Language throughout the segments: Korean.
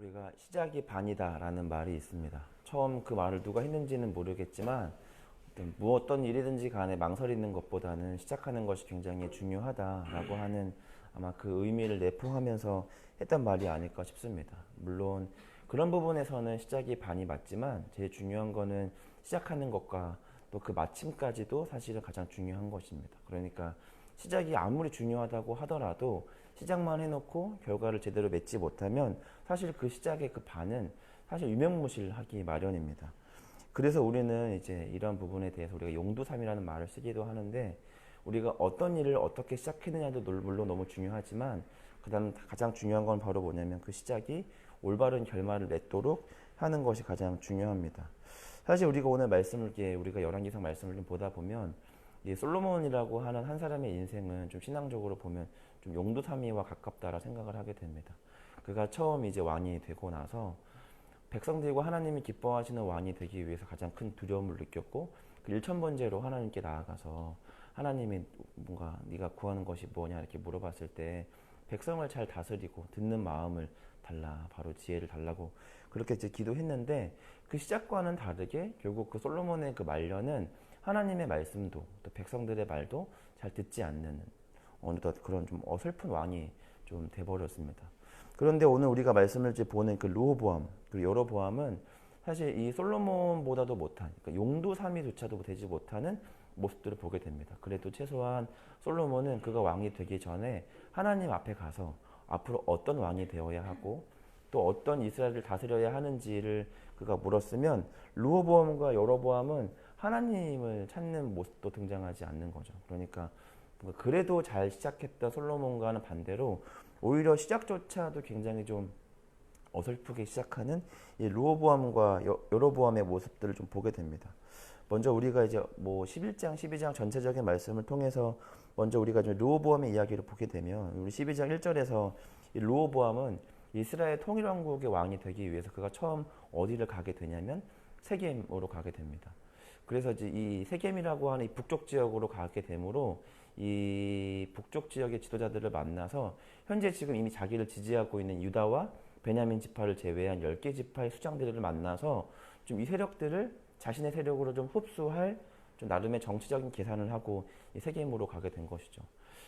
우리가 시작이 반이다라는 말이 있습니다. 처음 그 말을 누가 했는지는 모르겠지만 어떤 일이든지 간에 망설이는 것보다는 시작하는 것이 굉장히 중요하다라고 하는 아마 그 의미를 내포하면서 했던 말이 아닐까 싶습니다. 물론 그런 부분에서는 시작이 반이 맞지만 제일 중요한 거는 시작하는 것과 또 그 마침까지도 사실은 가장 중요한 것입니다. 그러니까 시작이 아무리 중요하다고 하더라도 시작만 해놓고 결과를 제대로 맺지 못하면 사실 그 시작의 그 반은 사실 유명무실하기 마련입니다. 그래서 우리는 이제 이런 부분에 대해서 우리가 용두삼이라는 말을 쓰기도 하는데, 우리가 어떤 일을 어떻게 시작했느냐도 물론 너무 중요하지만 그다음 가장 중요한 건 바로 뭐냐면 그 시작이 올바른 결말을 맺도록 하는 것이 가장 중요합니다. 사실 우리가 오늘 말씀을 우리가 열왕기상 말씀을 좀 보다 보면 이 솔로몬이라고 하는 한 사람의 인생은 좀 신앙적으로 보면 좀 용두사미와 가깝다라 생각을 하게 됩니다. 그가 처음 이제 왕이 되고 나서 백성들과 하나님이 기뻐하시는 왕이 되기 위해서 가장 큰 두려움을 느꼈고, 그 일천번제로 하나님께 나아가서 하나님이 뭔가 네가 구하는 것이 뭐냐 이렇게 물어봤을 때 백성을 잘 다스리고 듣는 마음을 달라, 바로 지혜를 달라고 그렇게 이제 기도했는데, 그 시작과는 다르게 결국 그 솔로몬의 그 말년은 하나님의 말씀도 또 백성들의 말도 잘 듣지 않는 어느덧 그런 좀 어설픈 왕이 좀 돼버렸습니다. 그런데 오늘 우리가 말씀을 보는 그 르호보암 그리고 여로보암은 사실 이 솔로몬보다도 못한, 그러니까 용두사미조차도 되지 못하는 모습들을 보게 됩니다. 그래도 최소한 솔로몬은 그가 왕이 되기 전에 하나님 앞에 가서 앞으로 어떤 왕이 되어야 하고 또 어떤 이스라엘을 다스려야 하는지를 그가 물었으면, 르호보암과 여로보암은 하나님을 찾는 모습도 등장하지 않는 거죠. 그러니까 그래도 잘 시작했던 솔로몬과는 반대로 오히려 시작조차도 굉장히 좀 어설프게 시작하는 이 르호보암과 여로보암의 모습들을 좀 보게 됩니다. 먼저 우리가 이제 뭐 11장, 12장 전체적인 말씀을 통해서 먼저 우리가 좀 르호보암의 이야기를 보게 되면, 우리 12장 1절에서 이 르호보암은 이스라엘 통일왕국의 왕이 되기 위해서 그가 처음 어디를 가게 되냐면 세겜으로 가게 됩니다. 그래서 이제 이 세겜이라고 하는 이 북쪽 지역으로 가게 되므로 이 북쪽 지역의 지도자들을 만나서 현재 지금 이미 자기를 지지하고 있는 유다와 베냐민 지파를 제외한 10개 지파의 수장들을 만나서 좀 이 세력들을 자신의 세력으로 좀 흡수할 좀 나름의 정치적인 계산을 하고 이 세겜으로 가게 된 것이죠.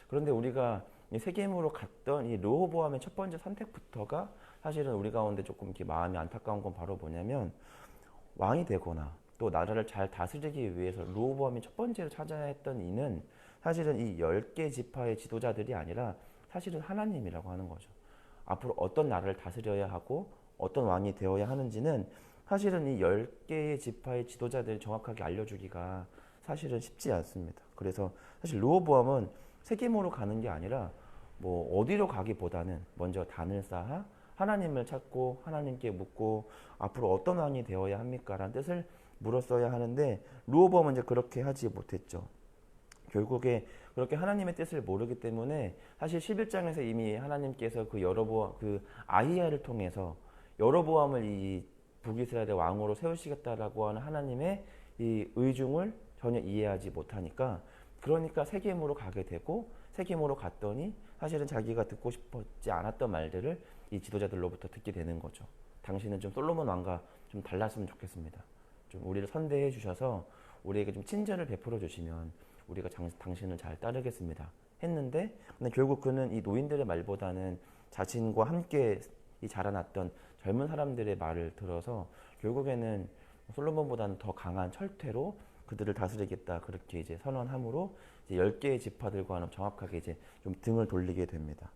그런데 우리가 이 세겜으로 갔던 이 르호보암의 첫 번째 선택부터가 사실은 우리 가운데 조금 이렇게 마음이 안타까운 건 바로 뭐냐면, 왕이 되거나 또 나라를 잘 다스리기 위해서 르호보암이 첫 번째로 찾아야 했던 이는 사실은 이 10개 지파의 지도자들이 아니라 사실은 하나님이라고 하는 거죠. 앞으로 어떤 나라를 다스려야 하고 어떤 왕이 되어야 하는지는 사실은 이 10개의 지파의 지도자들이 정확하게 알려주기가 사실은 쉽지 않습니다. 그래서 사실 르호보암은 세겜으로 가는 게 아니라 뭐 어디로 가기보다는 먼저 단을 쌓아 하나님을 찾고 하나님께 묻고 앞으로 어떤 왕이 되어야 합니까? 라는 뜻을 물었어야 하는데, 르호보암은 이제 그렇게 하지 못했죠. 결국에 그렇게 하나님의 뜻을 모르기 때문에 사실 11장에서 이미 하나님께서 그 아히야를 통해서 여로보암을 이 북이스라엘의 왕으로 세우시겠다라고 하는 하나님의 이 의중을 전혀 이해하지 못하니까, 그러니까 세겜으로 가게 되고, 세겜으로 갔더니 사실은 자기가 듣고 싶지 않았던 말들을 이 지도자들로부터 듣게 되는 거죠. 당신은 좀 솔로몬 왕과 좀 달랐으면 좋겠습니다. 좀 우리를 선대해 주셔서 우리에게 좀 친절을 베풀어 주시면 우리가 당신을 잘 따르겠습니다 했는데, 근데 결국 그는 이 노인들의 말보다는 자신과 함께 이 자라났던 젊은 사람들의 말을 들어서 결국에는 솔로몬보다는 더 강한 철퇴로 그들을 다스리겠다 그렇게 이제 선언함으로 이제 10개의 지파들과는 정확하게 이제 좀 등을 돌리게 됩니다.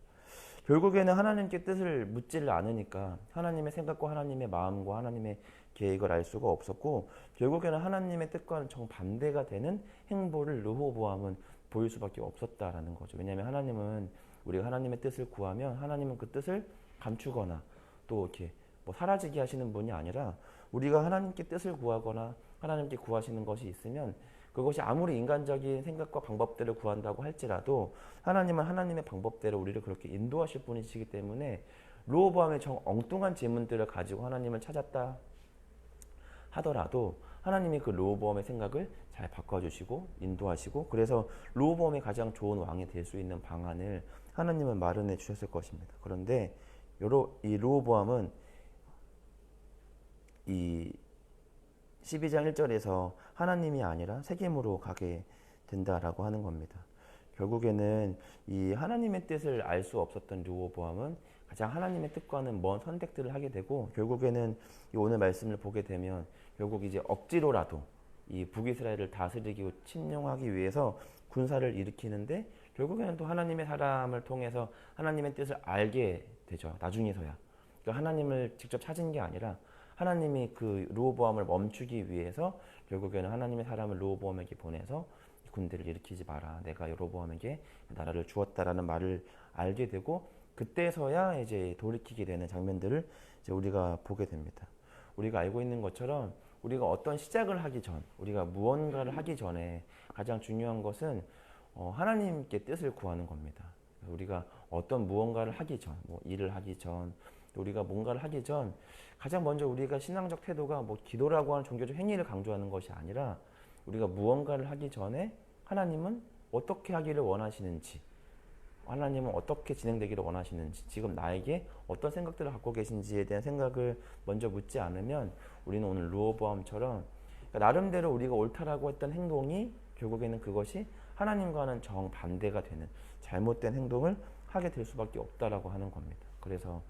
결국에는 하나님께 뜻을 묻지를 않으니까 하나님의 생각과 하나님의 마음과 하나님의 계획을 알 수가 없었고, 결국에는 하나님의 뜻과는 정반대가 되는 행보를 르호보암은 보일 수밖에 없었다라는 거죠. 왜냐하면 하나님은 우리가 하나님의 뜻을 구하면 하나님은 그 뜻을 감추거나 또 이렇게 뭐 사라지게 하시는 분이 아니라, 우리가 하나님께 뜻을 구하거나 하나님께 구하시는 것이 있으면 그것이 아무리 인간적인 생각과 방법대로 구한다고 할지라도 하나님은 하나님의 방법대로 우리를 그렇게 인도하실 분이시기 때문에, 르호보암의 정 엉뚱한 질문들을 가지고 하나님을 찾았다 하더라도 하나님이 그 르호보암의 생각을 잘 바꿔주시고 인도하시고, 그래서 르호보암이 가장 좋은 왕이 될 수 있는 방안을 하나님은 마련해 주셨을 것입니다. 그런데 이 르호보암은 이 12장 1절에서 하나님이 아니라 세겜으로 가게 된다라고 하는 겁니다. 결국에는 이 하나님의 뜻을 알 수 없었던 르호보암은 가장 하나님의 뜻과는 먼 선택들을 하게 되고, 결국에는 이 오늘 말씀을 보게 되면 결국 이제 억지로라도 이 북이스라엘을 다스리고 침공하기 위해서 군사를 일으키는데, 결국에는 또 하나님의 사람을 통해서 하나님의 뜻을 알게 되죠. 나중에서야. 그러니까 하나님을 직접 찾은 게 아니라 하나님이 그 르호보암을 멈추기 위해서 결국에는 하나님의 사람을 르호보암에게 보내서 군대를 일으키지 마라, 내가 르호보암에게 나라를 주었다라는 말을 알게 되고, 그때서야 이제 돌이키게 되는 장면들을 이제 우리가 보게 됩니다. 우리가 알고 있는 것처럼 우리가 어떤 시작을 하기 전, 우리가 무언가를 하기 전에 가장 중요한 것은 하나님께 뜻을 구하는 겁니다. 우리가 어떤 무언가를 하기 전, 뭐 일을 하기 전, 우리가 뭔가를 하기 전 가장 먼저 우리가 신앙적 태도가 뭐 기도라고 하는 종교적 행위를 강조하는 것이 아니라, 우리가 무언가를 하기 전에 하나님은 어떻게 하기를 원하시는지, 하나님은 어떻게 진행되기를 원하시는지, 지금 나에게 어떤 생각들을 갖고 계신지에 대한 생각을 먼저 묻지 않으면 우리는 오늘 르호보암처럼 나름대로 우리가 옳다라고 했던 행동이 결국에는 그것이 하나님과는 정반대가 되는 잘못된 행동을 하게 될 수밖에 없다라고 하는 겁니다. 그래서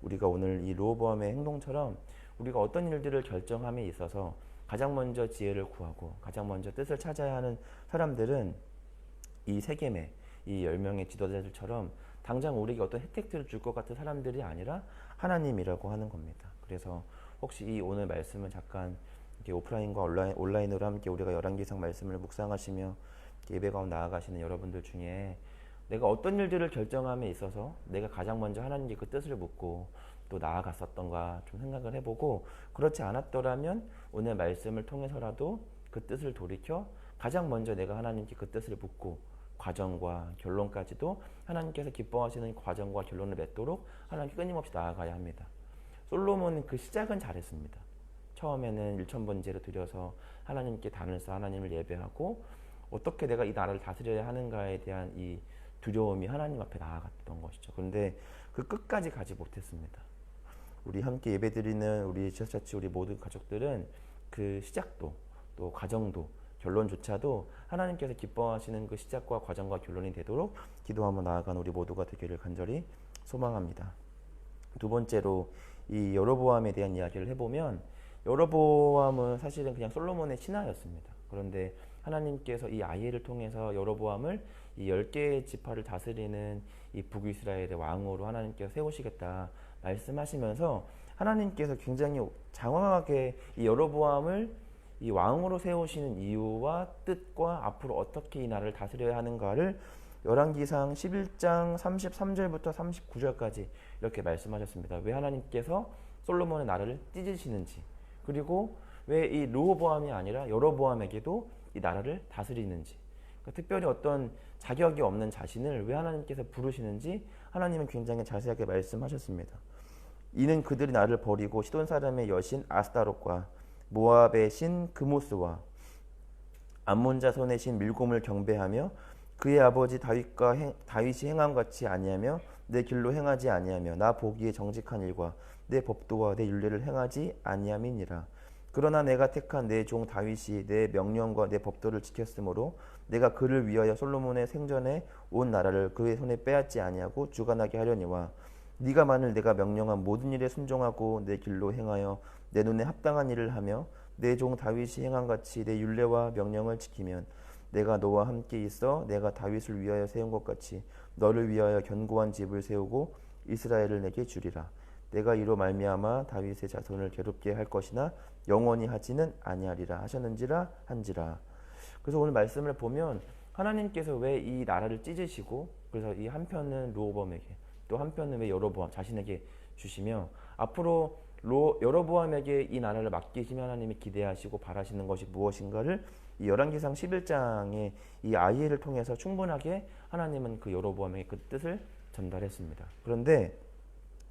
우리가 오늘 이 르호보암의 행동처럼 우리가 어떤 일들을 결정함에 있어서 가장 먼저 지혜를 구하고 가장 먼저 뜻을 찾아야 하는 사람들은 이 세겜의 이 10명의 지도자들처럼 당장 우리에게 어떤 혜택들을 줄 것 같은 사람들이 아니라 하나님이라고 하는 겁니다. 그래서 혹시 이 오늘 말씀을 잠깐 이렇게 오프라인과 온라인으로 함께 우리가 열왕기상 말씀을 묵상하시며 예배 가운데 나아가시는 여러분들 중에 내가 어떤 일들을 결정함에 있어서 내가 가장 먼저 하나님께 그 뜻을 묻고 또 나아갔었던가 좀 생각을 해보고, 그렇지 않았더라면 오늘 말씀을 통해서라도 그 뜻을 돌이켜 가장 먼저 내가 하나님께 그 뜻을 묻고 과정과 결론까지도 하나님께서 기뻐하시는 과정과 결론을 맺도록 하나님께 끊임없이 나아가야 합니다. 솔로몬은 그 시작은 잘했습니다. 처음에는 일천번제를 드려서 하나님께 단을 쌓아 하나님을 예배하고 어떻게 내가 이 나라를 다스려야 하는가에 대한 이 두려움이 하나님 앞에 나아갔던 것이죠. 그런데 그 끝까지 가지 못했습니다. 우리 함께 예배드리는 우리 지하차치 우리 모든 가족들은 그 시작도 또 과정도 결론조차도 하나님께서 기뻐하시는 그 시작과 과정과 결론이 되도록 기도하며 나아간 우리 모두가 되기를 간절히 소망합니다. 두 번째로 이 여로보암에 대한 이야기를 해보면, 여로보암은 사실은 그냥 솔로몬의 신하였습니다. 그런데 하나님께서 이 아이를 통해서 여로보암을 이 10개의 지파를 다스리는 이 북이스라엘의 왕으로 하나님께서 세우시겠다 말씀하시면서 하나님께서 굉장히 장황하게 이 여로보암을 이 왕으로 세우시는 이유와 뜻과 앞으로 어떻게 이 나라를 다스려야 하는가를 열왕기상 11장 33절부터 39절까지 이렇게 말씀하셨습니다. 왜 하나님께서 솔로몬의 나라를 찢으시는지, 그리고 왜 이 르호보암이 아니라 여로보암에게도 이 나라를 다스리는지, 그러니까 특별히 어떤 자격이 없는 자신을 왜 하나님께서 부르시는지 하나님은 굉장히 자세하게 말씀하셨습니다. 이는 그들이 나를 버리고 시돈 사람의 여신 아스타롯과 모압의 신 그모스와 암몬 자손의 신 밀곰을 경배하며 그의 아버지 다윗이 행함같이 아니하며 내 길로 행하지 아니하며 나 보기에 정직한 일과 내 법도와 내 율례를 행하지 아니함이니라. 그러나 내가 택한 내 종 다윗이 내 명령과 내 법도를 지켰으므로 내가 그를 위하여 솔로몬의 생전에 온 나라를 그의 손에 빼앗지 아니하고 주관하게 하려니와 네가 만일 내가 명령한 모든 일에 순종하고 내 길로 행하여 내 눈에 합당한 일을 하며 내 종 다윗이 행함같이 내 율례와 명령을 지키면 내가 너와 함께 있어 내가 다윗을 위하여 세운 것 같이 너를 위하여 견고한 집을 세우고 이스라엘을 내게 주리라. 내가 이로 말미암아 다윗의 자손을 괴롭게 할 것이나 영원히 하지는 아니하리라 하셨는지라 한지라. 그래서 오늘 말씀을 보면 하나님께서 왜 이 나라를 찢으시고, 그래서 이 한편은 르호보암에게 또 한편은 왜 여로보암 자신에게 주시며, 앞으로 여로보암에게 이 나라를 맡기시면 하나님이 기대하시고 바라시는 것이 무엇인가를 이 열왕기상 11장의 이 아이를 통해서 충분하게 하나님은 그 여로보암에게 그 뜻을 전달했습니다. 그런데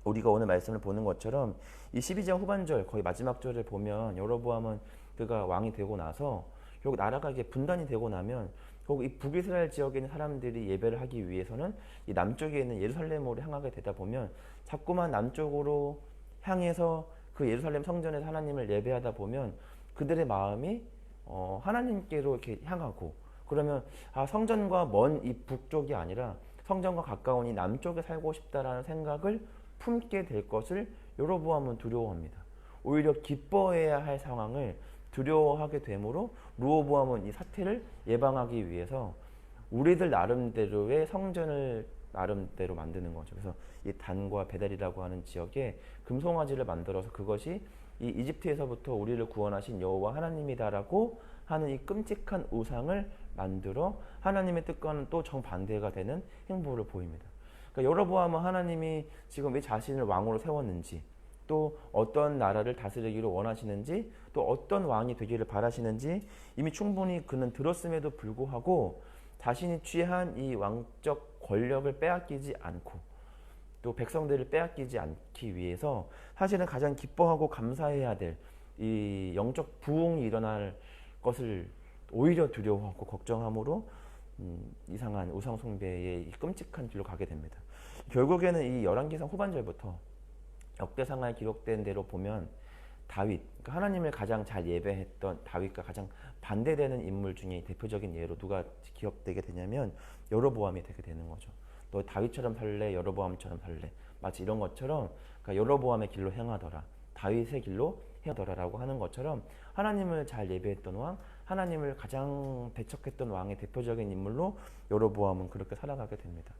우리가 오늘 말씀을 보는 것처럼 이 12장 후반절 거의 마지막 절을 보면 여로보암은 그가 왕이 되고 나서 결국 나라가 이게 분단이 되고 나면 결국 이 북이스라엘 지역에 있는 사람들이 예배를 하기 위해서는 이 남쪽에 있는 예루살렘으로 향하게 되다 보면 자꾸만 남쪽으로 향해서 그 예루살렘 성전에서 하나님을 예배하다 보면 그들의 마음이 하나님께로 이렇게 향하고, 그러면 성전과 먼 이 북쪽이 아니라 성전과 가까운 이 남쪽에 살고 싶다라는 생각을 품게 될 것을 여로보암은 두려워합니다. 오히려 기뻐해야 할 상황을 두려워하게 되므로 르호보암은 이 사태를 예방하기 위해서 우리들 나름대로의 성전을 나름대로 만드는 거죠. 그래서 이 단과 베델이라고 하는 지역에 금송아지를 만들어서 그것이 이 이집트에서부터 우리를 구원하신 여호와 하나님이다라고 하는 이 끔찍한 우상을 만들어 하나님의 뜻과는 또 정반대가 되는 행보를 보입니다. 그러니까 여로보암은 하나님이 지금 왜 자신을 왕으로 세웠는지, 또 어떤 나라를 다스리기를 원하시는지, 또 어떤 왕이 되기를 바라시는지 이미 충분히 그는 들었음에도 불구하고 자신이 취한 이 왕적 권력을 빼앗기지 않고 또 백성들을 빼앗기지 않기 위해서 사실은 가장 기뻐하고 감사해야 될 이 영적 부흥이 일어날 것을 오히려 두려워하고 걱정함으로 이상한 우상 숭배의 끔찍한 길로 가게 됩니다. 결국에는 이 열왕기상 후반절부터 역대상하에 기록된 대로 보면 다윗, 그러니까 하나님을 가장 잘 예배했던 다윗과 가장 반대되는 인물 중에 대표적인 예로 누가 기억되게 되냐면 여로보암이 되게 되는 거죠. 너 다윗처럼 살래? 여로보암처럼 살래? 마치 이런 것처럼, 그러니까 여로보암의 길로 행하더라, 다윗의 길로 행하더라라고 하는 것처럼 하나님을 잘 예배했던 왕, 하나님을 가장 배척했던 왕의 대표적인 인물로 여로보암은 그렇게 살아가게 됩니다.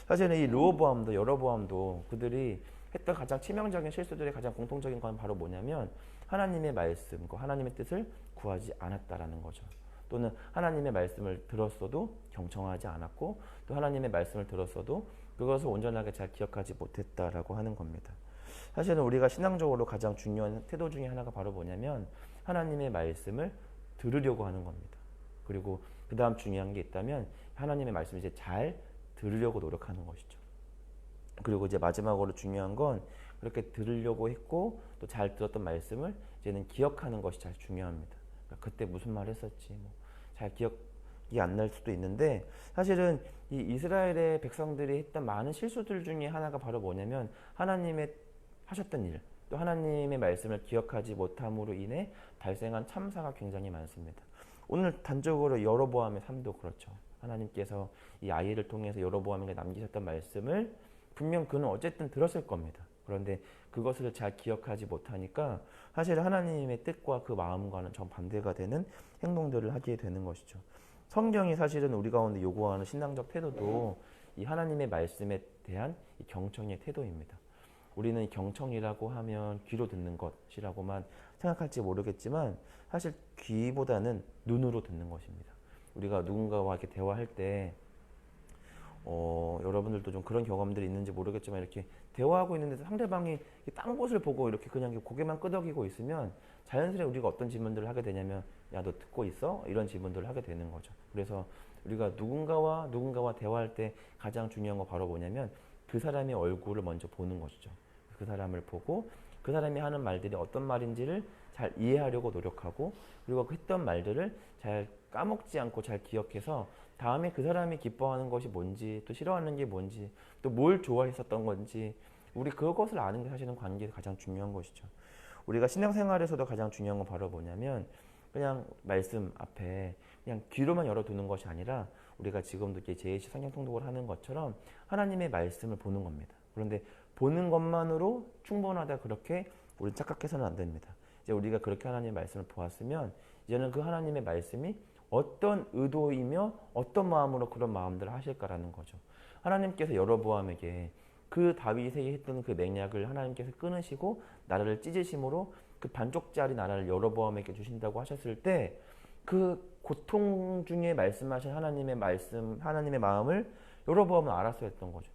사실은 이 르호보암도 여로보암도 그들이 했던 가장 치명적인 실수들의 가장 공통적인 건 바로 뭐냐면 하나님의 말씀, 하나님의 뜻을 구하지 않았다라는 거죠. 또는 하나님의 말씀을 들었어도 경청하지 않았고, 또 하나님의 말씀을 들었어도 그것을 온전하게 잘 기억하지 못했다라고 하는 겁니다. 사실은 우리가 신앙적으로 가장 중요한 태도 중에 하나가 바로 뭐냐면 하나님의 말씀을 들으려고 하는 겁니다. 그리고 그 다음 중요한 게 있다면 하나님의 말씀을 이제 잘 들으려고 노력하는 것이죠. 그리고 이제 마지막으로 중요한 건 그렇게 들으려고 했고 또 잘 들었던 말씀을 이제는 기억하는 것이 잘 중요합니다. 그러니까 그때 무슨 말 했었지, 잘 기억이 안 날 수도 있는데, 사실은 이 이스라엘의 백성들이 했던 많은 실수들 중에 하나가 바로 뭐냐면 하나님의 하셨던 일, 또 하나님의 말씀을 기억하지 못함으로 인해 발생한 참사가 굉장히 많습니다. 오늘 단적으로 여로보암의 삶도 그렇죠. 하나님께서 이 아이를 통해서 여로보암에게 남기셨던 말씀을 분명 그는 어쨌든 들었을 겁니다. 그런데 그것을 잘 기억하지 못하니까 사실 하나님의 뜻과 그 마음과는 정반대가 되는 행동들을 하게 되는 것이죠. 성경이 사실은 우리 가운데 요구하는 신앙적 태도도 이 하나님의 말씀에 대한 이 경청의 태도입니다. 우리는 경청이라고 하면 귀로 듣는 것이라고만 생각할지 모르겠지만 사실 귀보다는 눈으로 듣는 것입니다. 우리가 누군가와 이렇게 대화할 때 여러분들도 좀 그런 경험들이 있는지 모르겠지만 이렇게 대화하고 있는데 상대방이 딴 곳을 보고 이렇게 그냥 고개만 끄덕이고 있으면 자연스레 우리가 어떤 질문들을 하게 되냐면 야, 너 듣고 있어? 이런 질문들을 하게 되는 거죠. 그래서 우리가 누군가와 대화할 때 가장 중요한 거 바로 뭐냐면 그 사람의 얼굴을 먼저 보는 것이죠. 그 사람을 보고 그 사람이 하는 말들이 어떤 말인지를 잘 이해하려고 노력하고, 그리고 그 했던 말들을 잘 까먹지 않고 잘 기억해서 다음에 그 사람이 기뻐하는 것이 뭔지, 또 싫어하는 게 뭔지, 또 뭘 좋아했었던 건지 우리 그것을 아는 게 사실은 관계에서 가장 중요한 것이죠. 우리가 신앙생활에서도 가장 중요한 건 바로 뭐냐면 그냥 말씀 앞에 그냥 귀로만 열어두는 것이 아니라 우리가 지금도 제2시 성경 통독을 하는 것처럼 하나님의 말씀을 보는 겁니다. 그런데 보는 것만으로 충분하다 그렇게 우리는 착각해서는 안 됩니다. 이제 우리가 그렇게 하나님의 말씀을 보았으면 이제는 그 하나님의 말씀이 어떤 의도이며 어떤 마음으로 그런 마음들을 하실까라는 거죠. 하나님께서 여로보암에게 그 다윗에게 했던 그 맹약을 하나님께서 끊으시고 나라를 찢으심으로 그 반쪽짜리 나라를 여로보암에게 주신다고 하셨을 때 그 고통 중에 말씀하신 하나님의 말씀, 하나님의 마음을 여로보암은 알았어야 했던 거죠.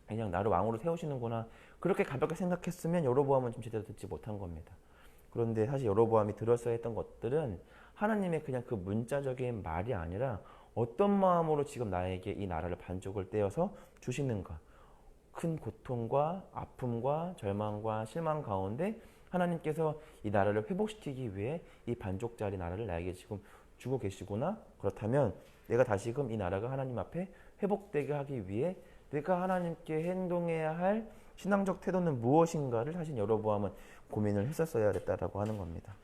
그냥 나를 왕으로 세우시는구나, 그렇게 가볍게 생각했으면 여로보암은 좀 제대로 듣지 못한 겁니다. 그런데 사실 여로보암이 들었어야 했던 것들은 하나님의 그냥 그 문자적인 말이 아니라 어떤 마음으로 지금 나에게 이 나라를 반쪽을 떼어서 주시는가, 큰 고통과 아픔과 절망과 실망 가운데 하나님께서 이 나라를 회복시키기 위해 이 반쪽짜리 나라를 나에게 지금 주고 계시구나. 그렇다면 내가 다시금 이 나라가 하나님 앞에 회복되게 하기 위해 내가 하나님께 행동해야 할 신앙적 태도는 무엇인가를 사실 여로보암은 고민을 했었어야 됐다라고 하는 겁니다.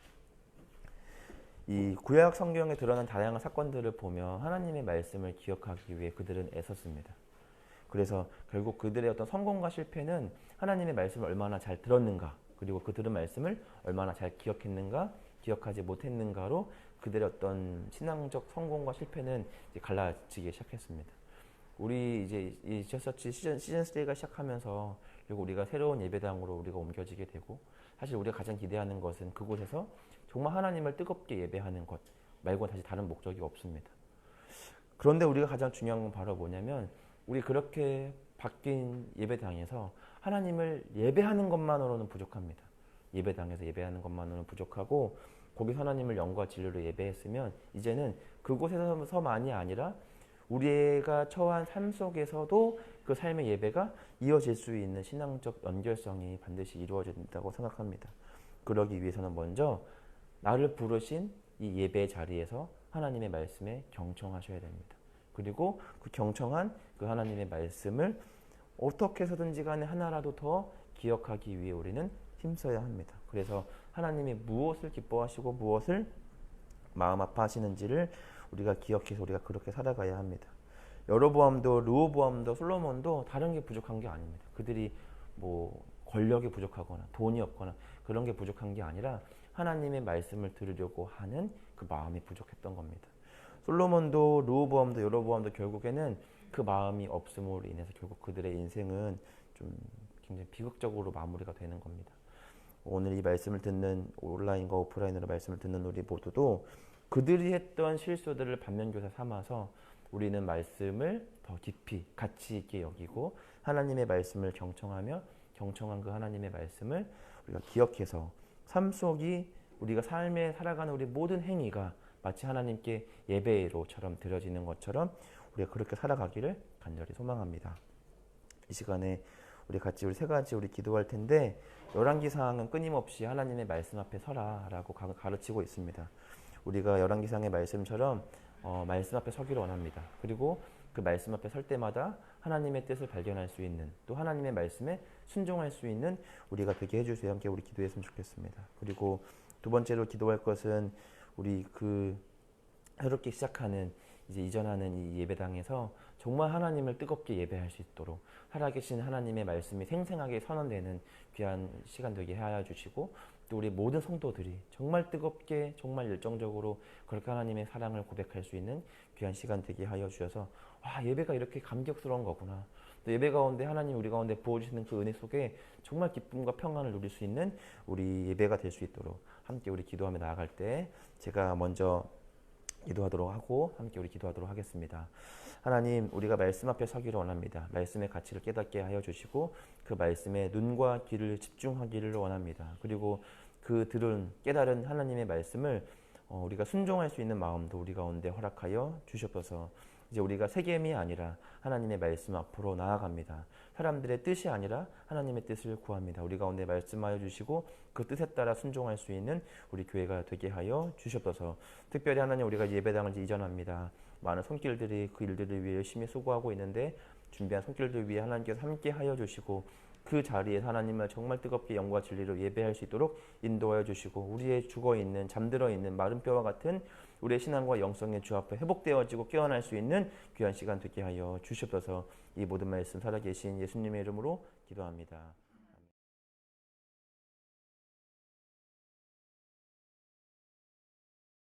이 구약 성경에 드러난 다양한 사건들을 보면 하나님의 말씀을 기억하기 위해 그들은 애썼습니다. 그래서 결국 그들의 어떤 성공과 실패는 하나님의 말씀을 얼마나 잘 들었는가, 그리고 그 들은 말씀을 얼마나 잘 기억했는가, 기억하지 못했는가로 그들의 어떤 신앙적 성공과 실패는 이제 갈라지기 시작했습니다. 우리 이제 이 지저스처치 시즌 3가 시작하면서 그리고 우리가 새로운 예배당으로 우리가 옮겨지게 되고, 사실 우리가 가장 기대하는 것은 그곳에서 정말 하나님을 뜨겁게 예배하는 것 말고 다시 다른 목적이 없습니다. 그런데 우리가 가장 중요한 건 바로 뭐냐면, 우리 그렇게 바뀐 예배당에서 하나님을 예배하는 것만으로는 부족합니다. 예배당에서 예배하는 것만으로는 부족하고, 거기서 하나님을 영과 진리로 예배했으면 이제는 그곳에서만이 아니라 우리가 처한 삶 속에서도 그 삶의 예배가 이어질 수 있는 신앙적 연결성이 반드시 이루어진다고 생각합니다. 그러기 위해서는 먼저 나를 부르신 이 예배의 자리에서 하나님의 말씀에 경청하셔야 됩니다. 그리고 그 경청한 그 하나님의 말씀을 어떻게 해서든지 간에 하나라도 더 기억하기 위해 우리는 힘써야 합니다. 그래서 하나님이 무엇을 기뻐하시고 무엇을 마음 아파하시는지를 우리가 기억해서 우리가 그렇게 살아가야 합니다. 여로보암도 르호보암도 솔로몬도 다른 게 부족한 게 아닙니다. 그들이 뭐 권력이 부족하거나 돈이 없거나 그런 게 부족한 게 아니라 하나님의 말씀을 들으려고 하는 그 마음이 부족했던 겁니다. 솔로몬도 르호보암도 여로보암도 결국에는 그 마음이 없음으로 인해서 결국 그들의 인생은 좀 굉장히 비극적으로 마무리가 되는 겁니다. 오늘 이 말씀을 듣는 온라인과 오프라인으로 말씀을 듣는 우리 모두도 그들이 했던 실수들을 반면교사 삼아서 우리는 말씀을 더 깊이 가치 있게 여기고 하나님의 말씀을 경청하며 경청한 그 하나님의 말씀을 우리가 기억해서 삶 속이 우리가 삶에 살아가는 우리 모든 행위가 마치 하나님께 예배로처럼 드려지는 것처럼 우리가 그렇게 살아가기를 간절히 소망합니다. 이 시간에 우리 같이 우리 세 가지 우리 기도할 텐데, 열왕기상은 끊임없이 하나님의 말씀 앞에 서라라고 가르치고 있습니다. 우리가 열왕기상의 말씀처럼 말씀 앞에 서기를 원합니다. 그리고 그 말씀 앞에 설 때마다 하나님의 뜻을 발견할 수 있는, 또 하나님의 말씀에 순종할 수 있는 우리가 되게 해주세요. 함께 우리 기도했으면 좋겠습니다. 그리고 두 번째로 기도할 것은 우리 그 새롭게 시작하는 이제 이전하는 이 예배당에서 정말 하나님을 뜨겁게 예배할 수 있도록 살아계신 하나님의 말씀이 생생하게 선언되는 귀한 시간 되게 하여 주시고, 또 우리 모든 성도들이 정말 뜨겁게 정말 열정적으로 그렇게 하나님의 사랑을 고백할 수 있는 귀한 시간 되게 하여 주셔서, 와, 예배가 이렇게 감격스러운 거구나, 또 예배 가운데 하나님 우리 가운데 부어주시는 그 은혜 속에 정말 기쁨과 평안을 누릴 수 있는 우리 예배가 될 수 있도록 함께 우리 기도하며 나아갈 때 제가 먼저 기도하도록 하고 함께 우리 기도하도록 하겠습니다. 하나님, 우리가 말씀 앞에 서기를 원합니다. 말씀의 가치를 깨닫게 하여 주시고 그 말씀에 눈과 귀를 집중하기를 원합니다. 그리고 그 들은 깨달은 하나님의 말씀을 우리가 순종할 수 있는 마음도 우리 가운데 허락하여 주시옵소서. 이제 우리가 세겜이 아니라 하나님의 말씀 앞으로 나아갑니다. 사람들의 뜻이 아니라 하나님의 뜻을 구합니다. 우리 가운데 말씀하여 주시고 그 뜻에 따라 순종할 수 있는 우리 교회가 되게 하여 주시옵소서. 특별히 하나님, 우리가 예배당을 이전합니다. 많은 손길들이 그 일들을 위해 열심히 수고하고 있는데 준비한 손길들 위해 하나님께서 함께 하여 주시고 그 자리에 하나님을 정말 뜨겁게 영과 진리로 예배할 수 있도록 인도하여 주시고, 우리의 죽어있는 잠들어 있는 마른 뼈와 같은 우리의 신앙과 영성의 주 앞에 회복되어지고 깨어날 수 있는 귀한 시간 되게 하여 주시옵소서. 이 모든 말씀 살아계신 예수님의 이름으로 기도합니다.